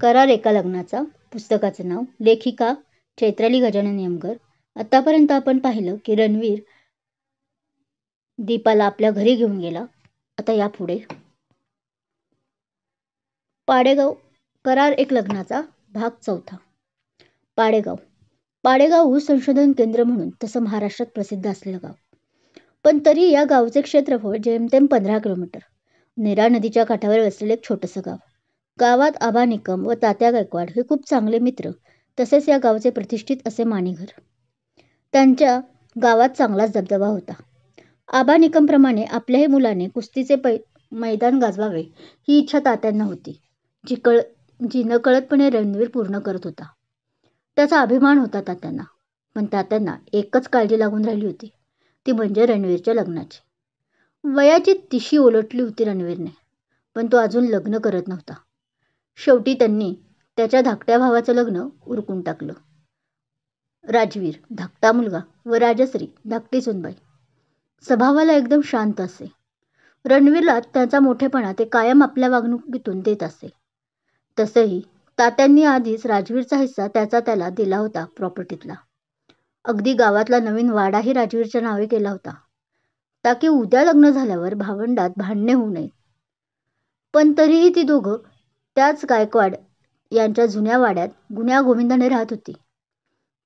करार एका लग्नाचा पुस्तकाचं नाव. लेखिका चैत्राली गजानन यमगर. आतापर्यंत आपण पाहिलं की रणवीर दीपाला आपल्या घरी घेऊन गेला. आता यापुढे पाडेगाव. करार एक लग्नाचा भाग 4. पाडेगाव ऊस संशोधन केंद्र म्हणून तसं महाराष्ट्रात प्रसिद्ध असलेलं गाव, पण तरी या गावचे क्षेत्रफळ जेमतेम 15 किलोमीटर. नीरा नदीच्या काठावर वसलेलं एक छोटंसं गाव. गावात आबा निकम व तात्या गायकवाड हे खूप चांगले मित्र, तसेच या गावचे प्रतिष्ठित असे माणीघर. त्यांच्या गावात चांगलाच दबदबा होता. आबा निकमप्रमाणे आपल्याही मुलाने कुस्तीचे मैदान गाजवावे ही इच्छा तात्यांना होती, जी नकळतपणे रणवीर पूर्ण करत होता. त्याचा अभिमान होता तात्यांना. पण तात्यांना एकच काळजी लागून राहिली होती, ती म्हणजे रणवीरच्या लग्नाची. वयाची तिशी ओलांडली होती रणवीरने, पण तो अजून लग्न करत नव्हता. शेवटी त्यांनी त्याच्या धाकट्या भावाचं लग्न उरकून टाकलं. राजवीर धाकटा मुलगा व राजश्री धाकटी सुनबाई. स्वभावाला एकदम शांत असे. रणवीरला त्याचा मोठेपणा ते कायम आपल्या वागणुकीतून देत असे. तसंही तात्यांनी आधीच राजवीरचा हिस्सा त्याला दिला होता प्रॉपर्टीतला. अगदी गावातला नवीन वाडाही राजवीरच्या नावे केला होता, ताकी उद्या लग्न झाल्यावर भावंडात भांडणे होऊ नयेत. पण तरीही ती दोघं त्याच गायकवाड यांच्या जुन्या वाड्यात गुण्यागोविंदाने राहत होती.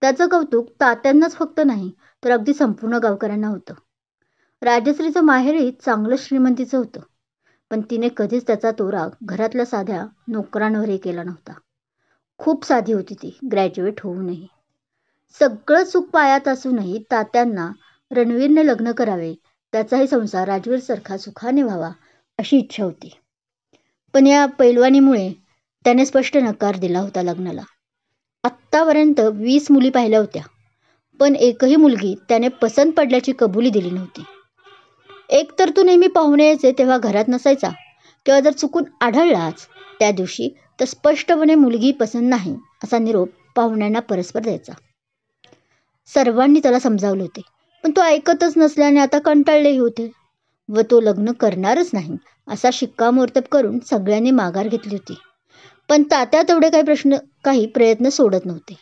त्याचं कौतुक तात्यांनाच फक्त नाही तर अगदी संपूर्ण गावकऱ्यांना होतं. राजश्रीचं माहेरही चांगलं श्रीमंतीचं होतं, पण तिने कधीच त्याचा तो राग घरातल्या साध्या नोकरांवरही केला नव्हता. खूप साधी होती ती, ग्रॅज्युएट होऊनही. सगळं सुख पायात असूनही तात्यांना रणवीरने लग्न करावे, त्याचाही संसार राजवीरसारखा सुखाने व्हावा अशी इच्छा होती. पण या पैलवानीमुळे त्याने स्पष्ट नकार दिला होता लग्नाला. आत्तापर्यंत 20 मुली पाहिल्या होत्या, पण एकही मुलगी त्याने पसंत पडल्याची कबुली दिली नव्हती. एक तर तो नेहमी पाहुणे यायचे तेव्हा घरात नसायचा, किंवा जर चुकून आढळलाच त्या दिवशी तर स्पष्टपणे मुलगी पसंत नाही असा निरोप पाहुण्यांना परस्पर द्यायचा. सर्वांनी त्याला समजावले होते, पण तो ऐकतच नसल्याने आता कंटाळलेही होते व तो लग्न करणारच नाही असा शिक्कामोर्तब करून सगळ्यांनी माघार घेतली होती. पण तात्या तेवढे काही प्रयत्न सोडत नव्हते.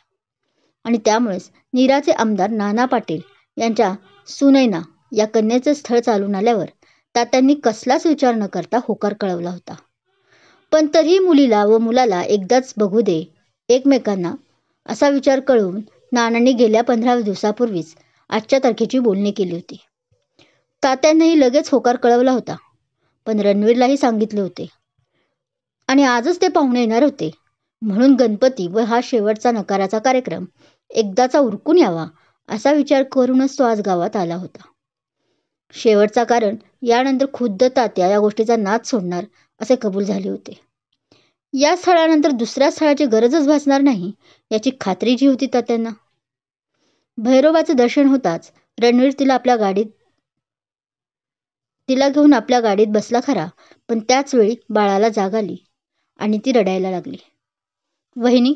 आणि त्यामुळेच नीराचे आमदार नाना पाटील यांच्या सुनैना या कन्येचे स्थळ चालून आल्यावर तात्यांनी कसलाच विचार न करता होकार कळवला होता. पण तरीही मुलीला व मुलाला एकदाच बघू दे एकमेकांना असा विचार कळवून नानांनी गेल्या 15 दिवसापूर्वीच आजच्या तारखेची बोलणी केली होती. तात्यांनाही लगेच होकार कळवला होता, पण रणवीरलाही सांगितले होते. आणि आजच ते पाहुणे येणार होते, म्हणून गणपती व हा शेवटचा नकाराचा कार्यक्रम एकदाचा उरकून यावा असा विचार करूनच तो आज गावात आला होता. शेवटचा कारण यानंतर खुद्द तात्या या गोष्टीचा नाद सोडणार असे कबूल झाले होते. या स्थळानंतर दुसऱ्या स्थळाची गरजच भासणार नाही याची खात्री जी होती तात्यांना. भैरोबाचे दर्शन होताच रणवीर तिला घेऊन आपल्या गाडीत बसला खरा, पण त्याच वेळी बाळाला जाग आली आणि ती रडायला लागली. वहिनी,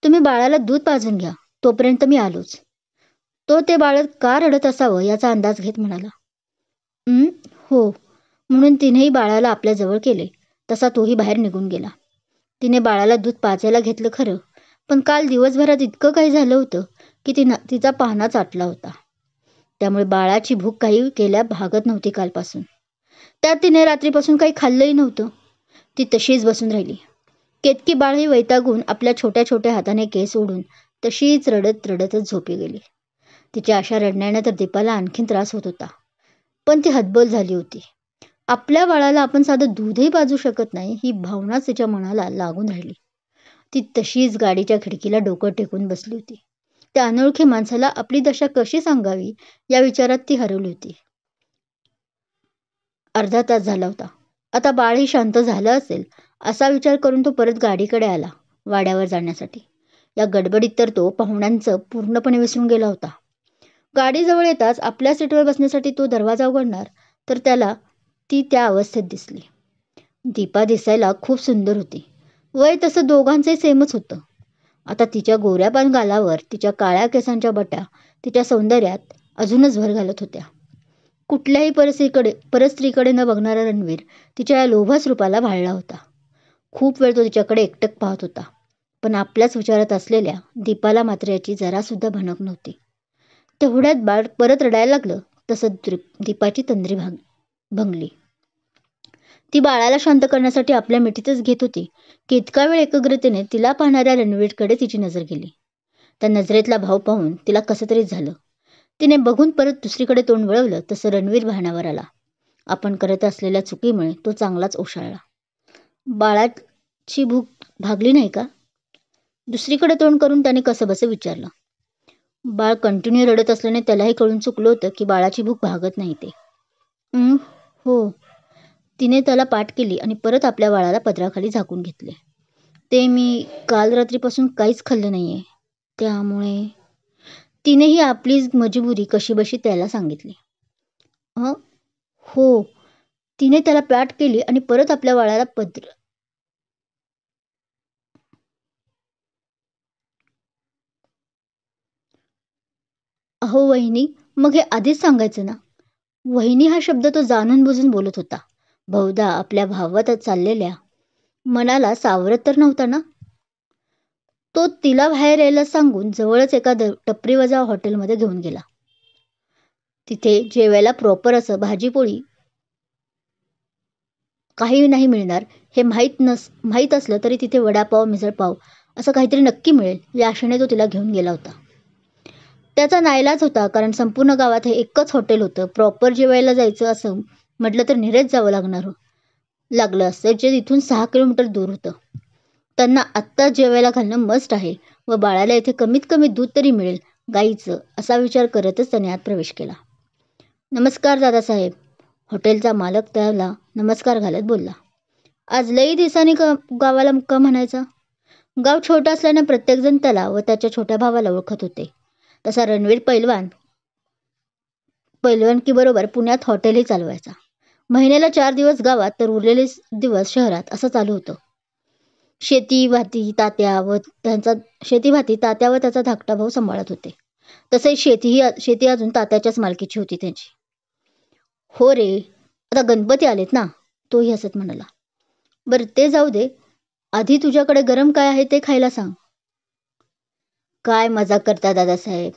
तुम्ही बाळाला दूध पाजून घ्या, तोपर्यंत मी आलोच. तो ते बाळ का रडत असावं याचा अंदाज घेत म्हणाला. हो, म्हणून तिनेही बाळाला आपल्या जवळ केले तसा तोही बाहेर निघून गेला. तिने बाळाला दूध पाजायला घेतलं खरं, पण काल दिवसभरात इतकं काही झालं होतं की तिचा पाहणाच आटला होता. त्यामुळे बाळाची भूक काही केल्या भागत नव्हती कालपासून. त्यात तिने रात्रीपासून काही खाल्लंही नव्हतं. ती तशीच बसून राहिली. केतकी बाळही वैतागून आपल्या छोट्या छोट्या हाताने केस ओढून तशीच रडत रडतच झोपी गेली. तिच्या अशा रडण्याने तर दीपाला आणखीन त्रास होत होता, पण ती हतबल झाली होती. आपल्या बाळाला आपण साधं दूधही पाजू शकत नाही ही भावनाच तिच्या मनाला लागून राहिली. ती तशीच गाडीच्या खिडकीला डोकं टेकून बसली होती. त्या अनोळखी माणसाला आपली दशा कशी सांगावी या विचारात ती हरवली होती. अर्धा तास झाला होता. आता बाळही शांत झालं असेल असा विचार करून तो परत गाडीकडे आला वाड्यावर जाण्यासाठी. या गडबडीत तर तो पाहुण्यांचं पूर्णपणे विसरून गेला होता. गाडीजवळ येताच आपल्या सीटवर बसण्यासाठी तो दरवाजा उघडणार तर त्याला ती त्या अवस्थेत दिसली. दीपा दिसायला खूप सुंदर होती. वय तसं दोघांचंही सेमच होतं. आता तिच्या गोऱ्यापान गालावर तिच्या काळ्या केसांच्या बट्या तिच्या सौंदर्यात अजूनच भर घालत होत्या. कुठल्याही परस्त्रीकडे न बघणारा रणवीर तिच्या या लोभस रूपाला भाळला होता. खूप वेळ तो तिच्याकडे एकटक पाहत होता. पण आपल्याच विचारात असलेल्या दीपाला मात्र याची जरासुद्धा भनक नव्हती. तेवढ्यात बाळ परत रडायला लागलं. तसं दीपाची तंद्री भंगली. ती बाळाला शांत करण्यासाठी आपल्या मिठीतच घेत होती की इतका वेळ एकाग्रतेने तिला पाहणाऱ्या रणवीरकडे तिची नजर गेली. त्या नजरेतला भाव पाहून तिला कसं तरी झालं. तिने बघून परत दुसरीकडे तोंड वळवलं तसं रणवीर भानावर आला. आपण करत असलेल्या चुकीमुळे तो चांगलाच ओशाळला. बाळाची भूक भागली नाही का? दुसरीकडे तोंड करून त्याने कसंबसं विचारलं. बाळ कंटिन्यू रडत असल्याने त्यालाही कळून चुकलं होतं की बाळाची भूक भागत नाही ते. हो. तिने त्याला पाठ केली आणि परत आपल्या बाळाला पदराखाली झाकून घेतले. ते मी काल रात्रीपासून काहीच खाल्लं नाहीये. त्यामुळे तिनेही आपली मजबुरी कशीबशी त्याला सांगितली. हो. तिने त्याला पाठ केली आणि परत आपल्या बाळाला अहो वहिनी, मग हे आधीच सांगायचं ना. वहिनी हा शब्द तो जाणून बुजून बोलत होता. बहुधा आपल्या भावात चाललेल्या मनाला सावरत तर नव्हता ना. तो तिला बाहेर यायला सांगून जवळच एका टपरीवजा हॉटेलमध्ये घेऊन गेला. तिथे जेवायला प्रॉपर असं भाजीपोळी काही नाही मिळणार हे माहीत असलं तरी तिथे वडापाव मिसळपाव असं काहीतरी नक्की मिळेल या आशेने तो तिला घेऊन गेला होता. त्याचा नाईलाज होता, कारण संपूर्ण गावात हे एकच हॉटेल होतं. प्रॉपर जेवायला जायचं असं म्हटलं तर निरेच जावं लागलं असतं, जे तिथून 6 किलोमीटर दूर होतं. त्यांना आत्ता जेवायला घालणं मस्ट आहे व बाळाला इथे कमीत कमी दूध तरी मिळेल गाईचं, असा विचार करतच त्याने आत प्रवेश केला. नमस्कार दादासाहेब. हॉटेलचा मालक त्याला नमस्कार घालत बोलला. आज लई दिवसांनी गावाला मुक्काम म्हणायचा. गाव छोटं असल्याने प्रत्येकजण त्याला व त्याच्या छोट्या भावाला ओळखत होते. तसा रणवीर पैलवानकी बरोबर पुण्यात हॉटेलही चालवायचा. महिन्याला 4 दिवस गावात तर उरलेले दिवस शहरात असं चालू होतं. शेती-भाती तात्या व त्याचा धाकटा भाऊ सांभाळत होते. तसे शेती अजून तात्याच्याच मालकीची होती त्यांची. हो रे, आता गणपती आलेत ना, तोही हसत म्हणाला. बरं ते जाऊ दे, आधी तुझ्याकडे गरम काय आहे ते खायला सांग. काय मजाक करता दादासाहेब.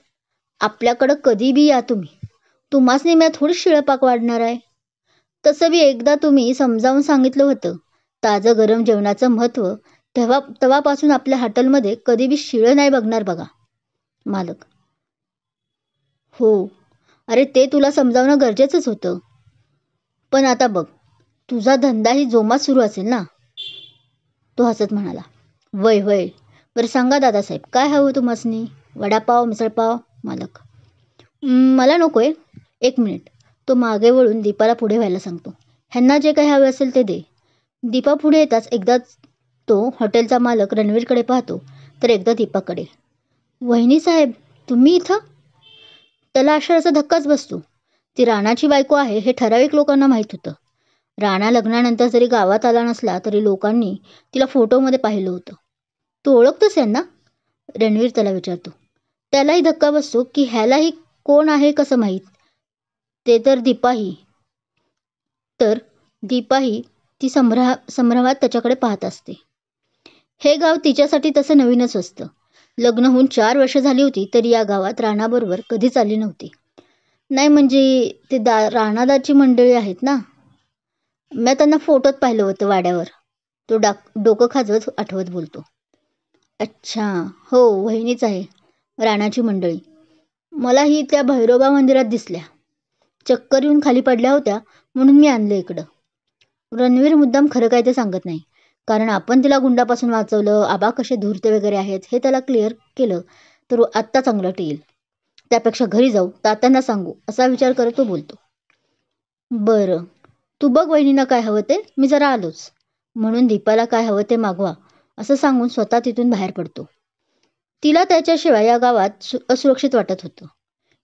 आपल्याकडं कधी बी या तुम्ही. तुम्हाच नेम्या थोडी शिळपाक वाढणार आहे. तसं बी एकदा तुम्ही समजावून सांगितलं होतं ताजं गरम जेवणाचं महत्त्व. तेव्हापासून आपल्या हॉटेलमध्ये कधी बी शिळं नाही बघणार बघा. मालक. हो. अरे ते तुला समजावणं गरजेचंच होतं. पण आता बघ, तुझा धंदाही जोमात सुरू असेल ना. तो हसत म्हणाला. वय. बरं सांगा दादासाहेब, काय हवं तुम्हासनी? वडापाव मिसळपाव? मालक. मला नकोय. 1 मिनिट. तो मागे वळून दीपाला पुढे व्हायला सांगतो. ह्यांना जे काही हवे असेल ते दे. दीपा पुढे येताच एकदाच तो हॉटेलचा मालक रणवीरकडे पाहतो तर एकदा दीपाकडे. वहिनी साहेब, तुम्ही इथं? त्याला अक्षरशः धक्काच बसतो. ती राणाची बायको आहे हे ठराविक लोकांना माहीत होतं. राणा लग्नानंतर जरी गावात आला नसला तरी लोकांनी तिला फोटोमध्ये पाहिलं होतं. तू ओळखतोस यांना? रणवीर त्याला विचारतो. त्यालाही धक्का बसतो की ह्यालाही कोण आहे कसं माहीत. ते तर दीपाही ती संभ्रमात त्याच्याकडे पाहत असते. हे गाव तिच्यासाठी तसं नवीनच असतं. लग्न होऊन 4 वर्ष झाली होती तरी या गावात राणाबरोबर कधीच आली नव्हती. नाही म्हणजे ते राणादाची मंडळी आहेत ना. मी त्यांना फोटोत पाहिलं होतं वाड्यावर. तो डोकं खाजवत आठवत बोलतो. अच्छा, हो वहिनीच आहे राणाची मंडळी. मलाही त्या भैरोबा मंदिरात दिसल्या. चक्कर येऊन खाली पडल्या होत्या म्हणून मी आणलं इकडं. रणवीर मुद्दाम खरं काय ते सांगत नाही, कारण आपण तिला गुंडापासून वाचवलं, आबा कसे धूर्त वगैरे आहेत हे त्याला क्लिअर केलं तर आत्ता चांगलं टेईल. त्यापेक्षा घरी जाऊ, तात्यांना सांगू असा विचार करत तो बोलतो. बरं, तू बघ वहिनींना काय हवं ते, मी जरा आलोच. म्हणून दीपाला काय हवं ते मागवा असं सांगून स्वतः तिथून बाहेर पडतो. तिला त्याच्याशिवाय या गावात असुरक्षित वाटत होतं.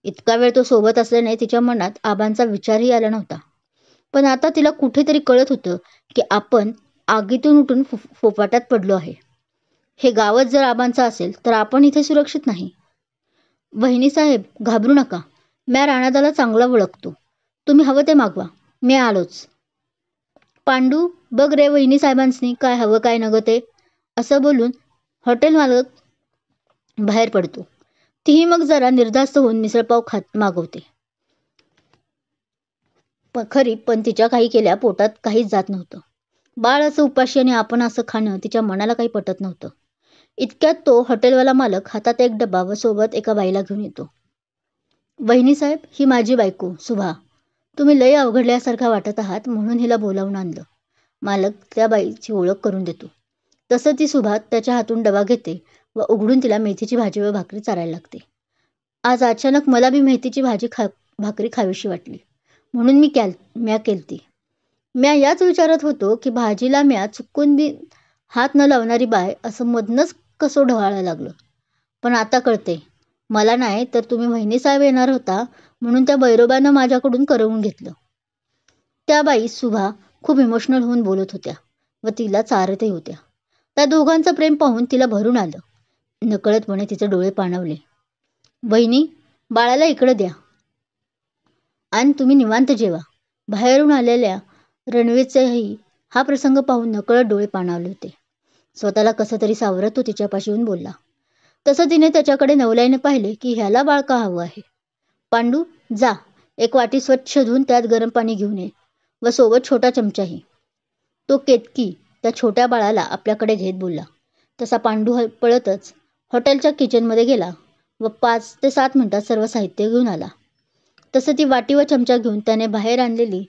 इतका वेळ तो सोबत असल्याने तिच्या मनात आबांचा विचारही आला नव्हता. पण आता तिला कुठेतरी कळत होतं की आपण आगीतून उठून फोपाटात पडलो आहे. हे गावच जर आबांचं असेल तर आपण इथे सुरक्षित नाही. वहिनी साहेब, घाबरू नका. मी राणादाला चांगला ओळखतो. तुम्ही हवं ते मागवा, मी आलोच. पांडू, बघ रे वहिनी साहेबांसनी काय हवं काय नगं ते, असं बोलून हॉटेल मालक बाहेर पडतो. तीही मग जरा निर्धास्त होऊन मिसळपाव मागवते. पण तिच्या काही केल्या पोटात काहीच जात नव्हतं. बाळ असं उपाशी आणि आपण असं खाणं तिच्या मनाला काही पटत नव्हतं. इतक्यात तो हॉटेलवाला मालक हातात एक डबा व सोबत एका बाईला घेऊन येतो. वहिनीसाहेब, ही माझी बायको सुभा. तुम्ही लय अवघडल्यासारखा वाटत आहात म्हणून हिला बोलावून आणलं. मालक त्या बाईची ओळख करून देतो. तसं ती सुभा त्याच्या हातून डबा घेते व उघडून तिला मेथीची भाजी व भाकरी चारायला लागते. आज अचानक मला बी मेथीची भाकरी खावीशी वाटली म्हणून म्या केलती. म्या याच विचारत होतो की भाजीला म्या चुकून बी हात न लावणारी बाय असं मधनंच कसं ढवळायला लागलं. पण आता कळते, मला नाही तर तुम्ही वहिनीसाहेब येणार होता म्हणून त्या बैरोबानं माझ्याकडून करवून घेतलं. त्या बाई सुभा खूप इमोशनल होऊन बोलत होत्या व तिला चारतही होत्या. त्या दोघांचं प्रेम पाहून तिला भरून आलं. नकळतपणे तिचे डोळे पाणावले. वहिनी, बाळाला इकडं द्या आणि तुम्ही निवांत जेवा. बाहेरून आलेल्या रणवीरचेही हा प्रसंग पाहून नकळत डोळे पाणावले होते. स्वतःला कसं तरी सावरत तो तिच्यापाशी येऊन बोलला. तसं तिने त्याच्याकडे नवलाईने पाहिले की ह्याला बाळ का हवं आहे. पांडू, जा, एक वाटी स्वच्छ धुवून त्यात गरम पाणी घेऊन ये व सोबत छोटा चमचाही. तो केतकी त्या छोट्या बाळाला आपल्याकडे घेत बोलला. तसा पांडू पळतच हॉटेलच्या किचनमध्ये गेला व 5 ते 7 मिनिटात सर्व साहित्य घेऊन आला. तसं ती वाटी व चमचा घेऊन त्याने बाहेर आणलेली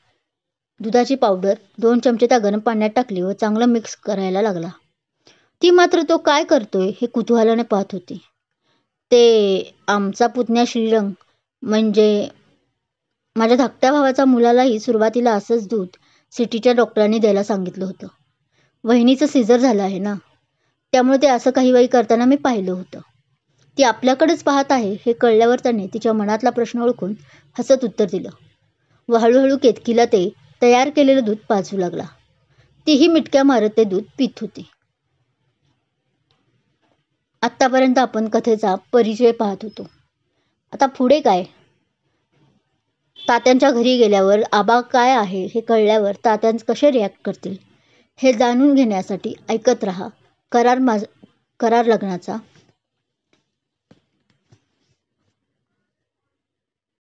दुधाची पावडर 2 चमचे त्या गरम पाण्यात टाकली व चांगलं मिक्स करायला लागला. ती मात्र तो काय करतोय हे कुतूहलाने पाहत होती. ते आमचा पुतण्या श्रीरंग म्हणजे माझ्या धाकट्या भावाचा मुलालाही सुरुवातीला असंच दूध सिटीच्या डॉक्टरांनी द्यायला सांगितलं होतं. वहिनीचं सिझर झालं आहे ना, त्यामुळे ते असं काही वेळी करताना मी पाहिलं होतं. ती आपल्याकडेच पाहत आहे हे कळल्यावर त्याने तिच्या मनातला प्रश्न ओळखून हसत उत्तर दिलं व हळूहळू केतकीला ते तयार केलेलं दूध पाजू लागला. तीही मिटक्या मारत ते दूध पित होती. आत्तापर्यंत आपण कथेचा परिचय पाहत होतो. आता पुढे काय? तात्यांच्या घरी गेल्यावर आबा काय आहे हे कळल्यावर तात्यां कसे रिॲक्ट करतील हे जाणून घेण्यासाठी ऐकत रहा करार लग्नाचा